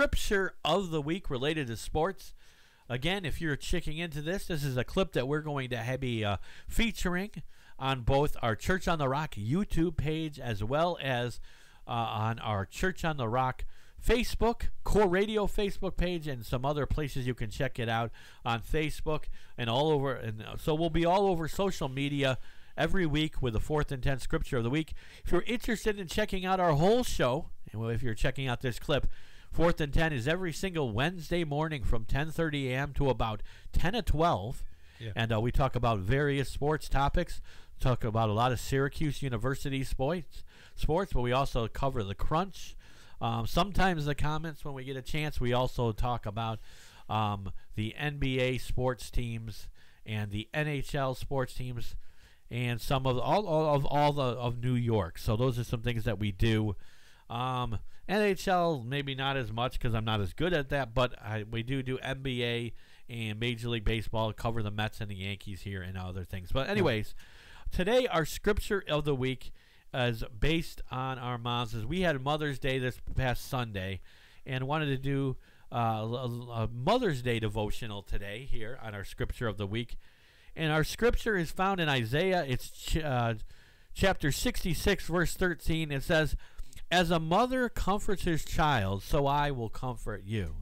scripture of the week related to sports. Again, if you're checking into this is a clip that we're going to be featuring on both our Church on the Rock YouTube page as well as on our Church on the Rock Facebook, Core Radio Facebook page, and some other places you can check it out on Facebook and all over. And so we'll be all over social media every week with the 4th and 10th Scripture of the Week. If you're interested in checking out our whole show, and if you're checking out this clip, 4th and 10 is every single Wednesday morning from 10:30 a.m. to about 10 to 12. Yeah. And we talk about various sports topics, talk about a lot of Syracuse University sports, but we also cover the Crunch. Sometimes the comments when we get a chance. We also talk about the NBA sports teams and the NHL sports teams and some of all New York. So those are some things that we do. NHL maybe not as much because I'm not as good at that, but we do NBA and Major League Baseball, cover the Mets and the Yankees here and other things. But anyways, today our scripture of the week is based on our moms. As we had Mother's Day this past Sunday and wanted to do a Mother's Day devotional today here on our scripture of the week. And our scripture is found in Isaiah. It's chapter 66, verse 13. It says, "As a mother comforts his child, so I will comfort you."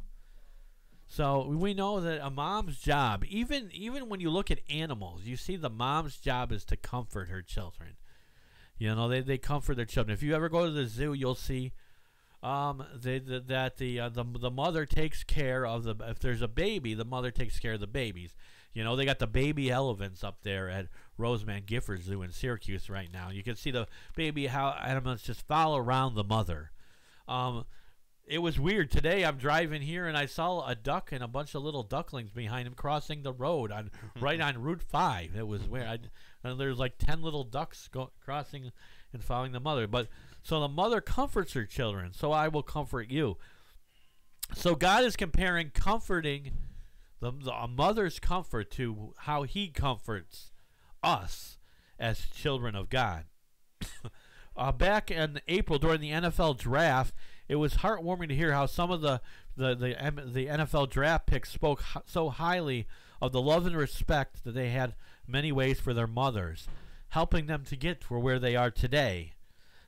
So we know that a mom's job, even when you look at animals, you see the mom's job is to comfort her children. You know, they comfort their children. If you ever go to the zoo, you'll see that the mother takes care of if there's a baby, the mother takes care of the babies. You know, they got the baby elephants up there at Roseman Gifford Zoo in Syracuse right now. You can see the baby elephants just follow around the mother. It was weird. Today I'm driving here and I saw a duck and a bunch of little ducklings behind him crossing the road right on Route 5. It was weird. And there's like 10 little ducks crossing and following the mother. But so the mother comforts her children, so I will comfort you. So God is comparing comforting a mother's comfort to how he comforts us as children of God. Back in April during the NFL draft, it was heartwarming to hear how some of the NFL draft picks spoke so highly of the love and respect that they had many ways for their mothers, helping them to get to where they are today.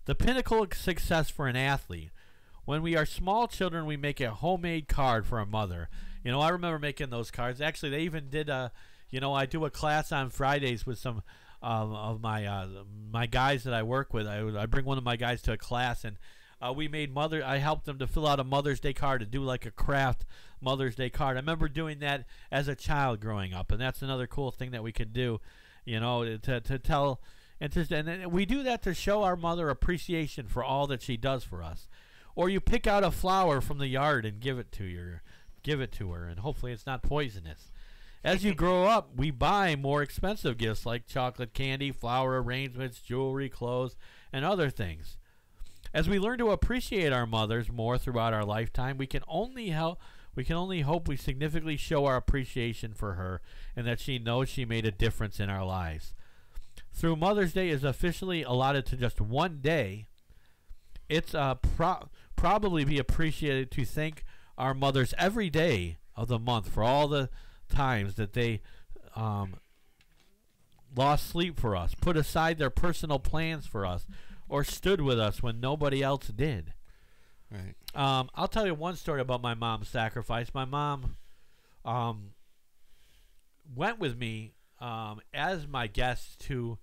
The pinnacle of success for an athlete. When we are small children, we make a homemade card for a mother. You know, I remember making those cards. Actually, they even did I do a class on Fridays with some of my guys that I work with. I bring one of my guys to a class, and I helped them to fill out a Mother's Day card, to do like a craft Mother's Day card. I remember doing that as a child growing up, and that's another cool thing that we could do, you know, to tell, and we do that to show our mother appreciation for all that she does for us. Or you pick out a flower from the yard and give it to her, and hopefully it's not poisonous. As you grow up, we buy more expensive gifts like chocolate candy, flower arrangements, jewelry, clothes, and other things. As we learn to appreciate our mothers more throughout our lifetime, we can only hope we significantly show our appreciation for her and that she knows she made a difference in our lives. Through Mother's Day is officially allotted to just one day, it's probably be appreciated to thank our mothers every day of the month for all the times that they lost sleep for us, put aside their personal plans for us, or stood with us when nobody else did. Right. I'll tell you one story about my mom's sacrifice. My mom went with me as my guest to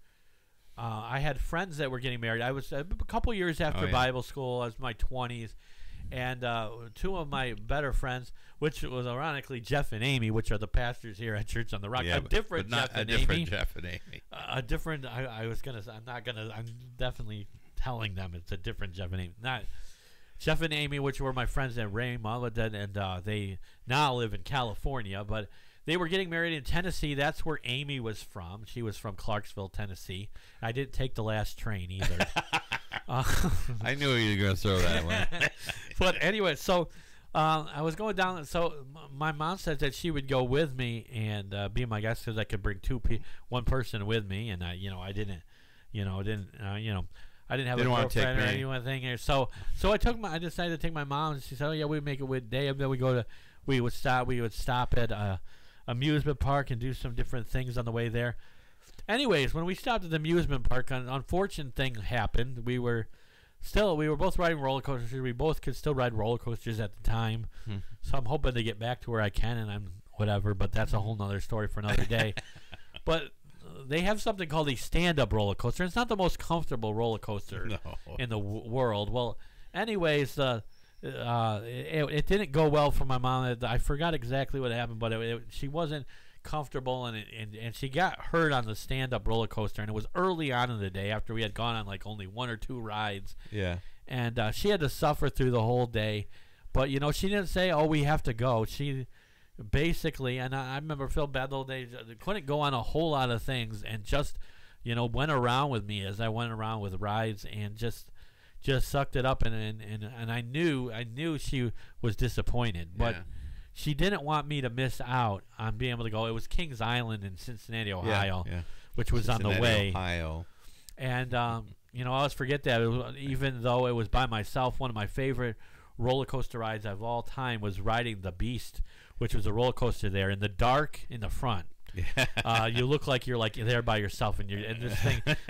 I had friends that were getting married. I was a couple years after Bible school. I was in my 20s. And two of my better friends, which was ironically Jeff and Amy, which are the pastors here at Church on the Rock. Yeah, a different but not Jeff a and different Amy. Jeff and Amy. A different. I was gonna. I'm definitely telling them it's a different Jeff and Amy. Not Jeff and Amy, which were my friends in Raymond, and they now live in California, but they were getting married in Tennessee. That's where Amy was from. She was from Clarksville, Tennessee. I didn't take the last train either. I knew you were going to throw that one. But anyway, so I was going down. So my mom said that she would go with me and be my guest because I could bring one person with me, and I didn't. I didn't have Didn't a wanna take girlfriend or me. anything here. So I decided to take my mom, and she said, "Oh yeah, we make a day." And then we would stop at amusement park and do some different things on the way there. Anyways, when we stopped at the amusement park, an unfortunate thing happened. We were both riding roller coasters. We both could still ride roller coasters at the time. So I'm hoping to get back to where I can, and I'm whatever. But that's a whole nother story for another day. But they have something called a stand-up roller coaster. It's not the most comfortable roller coaster in the world. Well, anyways, it didn't go well for my mom. I forgot exactly what happened, but she wasn't comfortable, and she got hurt on the stand-up roller coaster, and it was early on in the day after we had gone on like only 1 or 2 rides. Yeah. And she had to suffer through the whole day. But, she didn't say, "Oh, we have to go." She basically, and I remember Phil bad the whole day, couldn't go on a whole lot of things, and just, went around with me as I went around with rides, and just sucked it up, and I knew she was disappointed, but she didn't want me to miss out on being able to go. It was Kings Island in Cincinnati, Ohio, which was on the way. Ohio. And I always forget that. Even though it was by myself, one of my favorite roller coaster rides of all time was riding the Beast, which was a roller coaster there in the dark in the front. You look like you're like there by yourself, and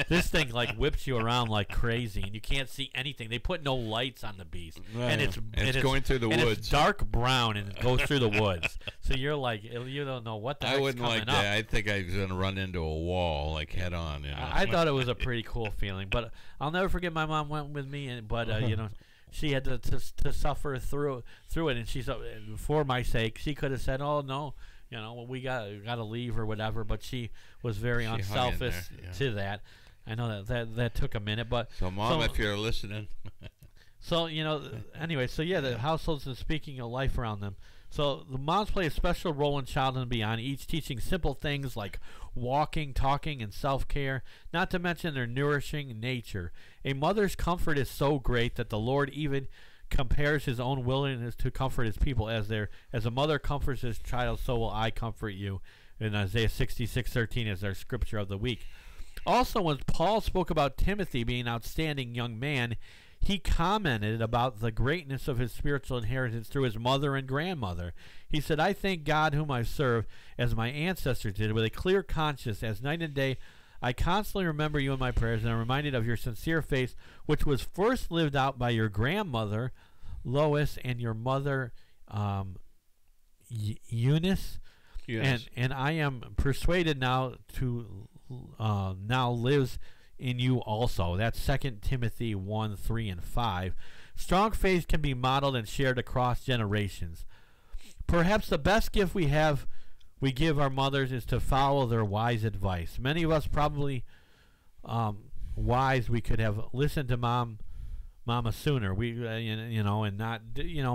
this thing like whips you around like crazy, and you can't see anything. They put no lights on the Beast, and it's going through the woods. It's dark brown, and it goes through the woods. So you're like, you don't know what the heck's wouldn't coming like up. that. I think I was gonna run into a wall like head on. I thought it was a pretty cool feeling, but I'll never forget my mom went with me, but she had to suffer through it, and she's for my sake, she could have said, "Oh no, we got to leave or whatever," but she was very unselfish to that. I know that took a minute, but so Mom, if you're listening. So anyway, so the households and speaking of life around them. So the moms play a special role in childhood and beyond, each teaching simple things like walking, talking, and self-care, not to mention their nourishing nature. A mother's comfort is so great that the Lord even compares his own willingness to comfort his people as a mother comforts his child, so will I comfort you. In Isaiah 66:13 is our scripture of the week. Also, when Paul spoke about Timothy being an outstanding young man, he commented about the greatness of his spiritual inheritance through his mother and grandmother. He said, "I thank God whom I serve, as my ancestors did, with a clear conscience, as night and day I constantly remember you in my prayers, and I'm reminded of your sincere faith, which was first lived out by your grandmother, Lois, and your mother, Eunice. And I am persuaded now lives in you also." That's 2 Timothy 1:3 and 5. Strong faith can be modeled and shared across generations. Perhaps the best gift we give our mothers is to follow their wise advice. Many of us probably wise. We could have listened to Mama sooner. And not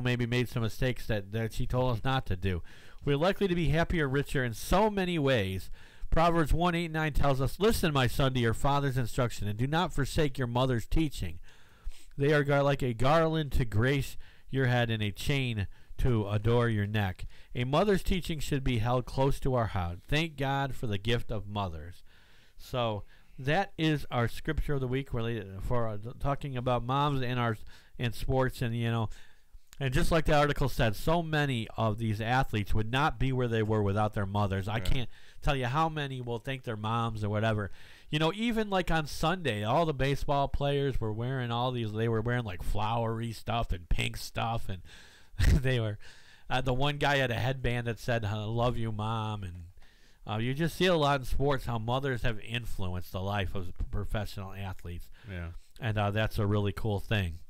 maybe made some mistakes that she told us not to do. We're likely to be happier, richer in so many ways. Proverbs 1:8-9 tells us, "Listen, my son, to your father's instruction, and do not forsake your mother's teaching. They are like a garland to grace your head and a chain to adore your neck." A mother's teaching should be held close to our heart. Thank God for the gift of mothers. So that is our scripture of the week related for talking about moms and sports, and just like the article said, so many of these athletes would not be where they were without their mothers. I can't tell you how many will thank their moms or whatever. Even like on Sunday, all the baseball players were wearing they were wearing like flowery stuff and pink stuff, and they were, the one guy had a headband that said, "I love you, Mom," and you just see a lot in sports how mothers have influenced the life of professional athletes. Yeah. And that's a really cool thing.